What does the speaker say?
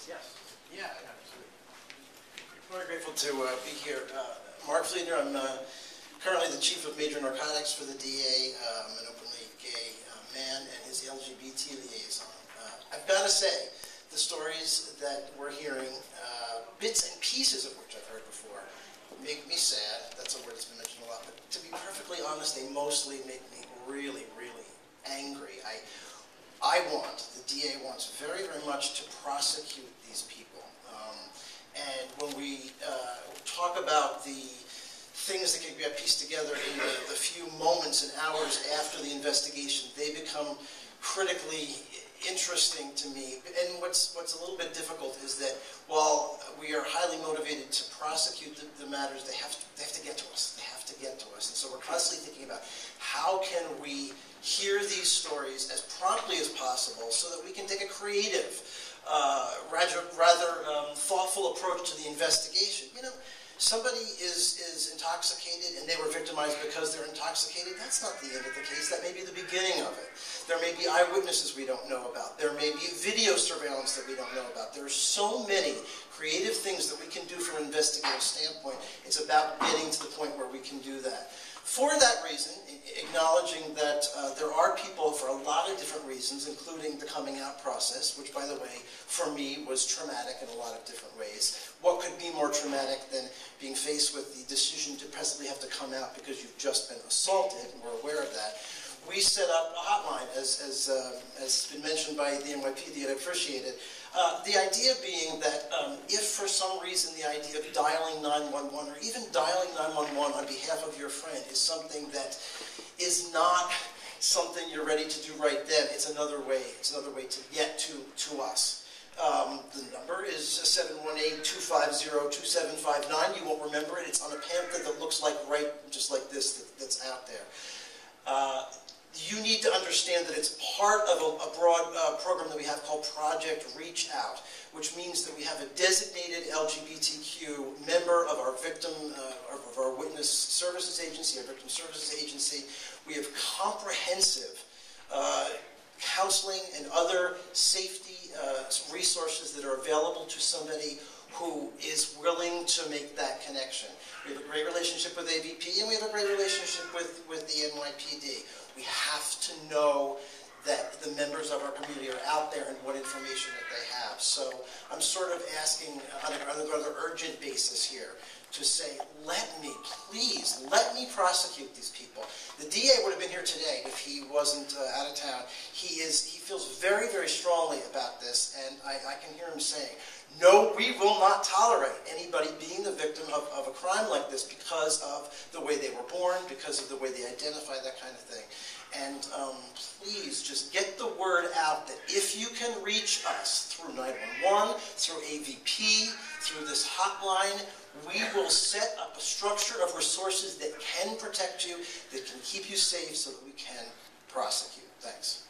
Yes. Yeah, absolutely. I'm very grateful to be here. Mark Fleetner, I'm currently the Chief of Major Narcotics for the DA. I'm an openly gay man and his LGBT liaison. I've got to say, the stories that we're hearing, bits and pieces of which I've heard before, make me sad. That's a word that's been mentioned a lot. But to be perfectly honest, they mostly make me really, really angry. The DA wants very, very much to prosecute these people. And when we talk about the things that can get pieced together in the few moments and hours after the investigation, they become critically interesting to me. And what's a little bit difficult is that while we are highly motivated to prosecute the matters, they have to get to us. They have to get to us. And so we're constantly thinking about how can we hear these stories as promptly as possible so that we can take a creative, rather thoughtful approach to the investigation. You know, somebody is intoxicated and they were victimized because they're intoxicated. That's not the end of the case. That may be the beginning of it. There may be eyewitnesses we don't know about. There may be video surveillance that we don't know about. There are so many creative things that we can do from an investigative standpoint. It's about getting to the point where we can do that. For that reason, acknowledging that there are people for a lot of different reasons, including the coming out process, which, by the way, for me was traumatic in a lot of different ways. What could be more traumatic than being faced with the decision to presently have to come out because you've just been assaulted, and we're aware of that. We set up a hotline, as been mentioned by the NYPD, and I appreciate it. The idea being that if for some reason the idea of dialing 911 or even dialing 911 on behalf of your friend is something that is not something you're ready to do right then, it's another way. It's another way to get to us. The number is 718-250-2759. You won't remember it. It's on a pamphlet that looks like just like this that's out there. You need to understand that it's part of a broad program that we have called Project Reach Out, which means that we have a designated LGBTQ member of our of our Witness Services Agency, our Victim Services Agency. We have comprehensive counseling and other safety resources that are available to somebody who is willing to make that connection. We have a great relationship with AVP, and we have a great relationship with the NYPD. We have to know that the members of our community are out there and what information that they have. So I'm sort of asking on a rather urgent basis here to say, please, let me prosecute these people. The DA would have been here today if he wasn't out of town. He feels very, very strongly about this, and I can hear him saying, no, we will not tolerate anybody being the victim of a crime like this because of the way they were born, because of the way they identify, that kind of thing. And please just get the word out that if you can reach us through 911, through AVP, through this hotline, we will set up a structure of resources that can protect you, that can keep you safe so that we can prosecute. Thanks.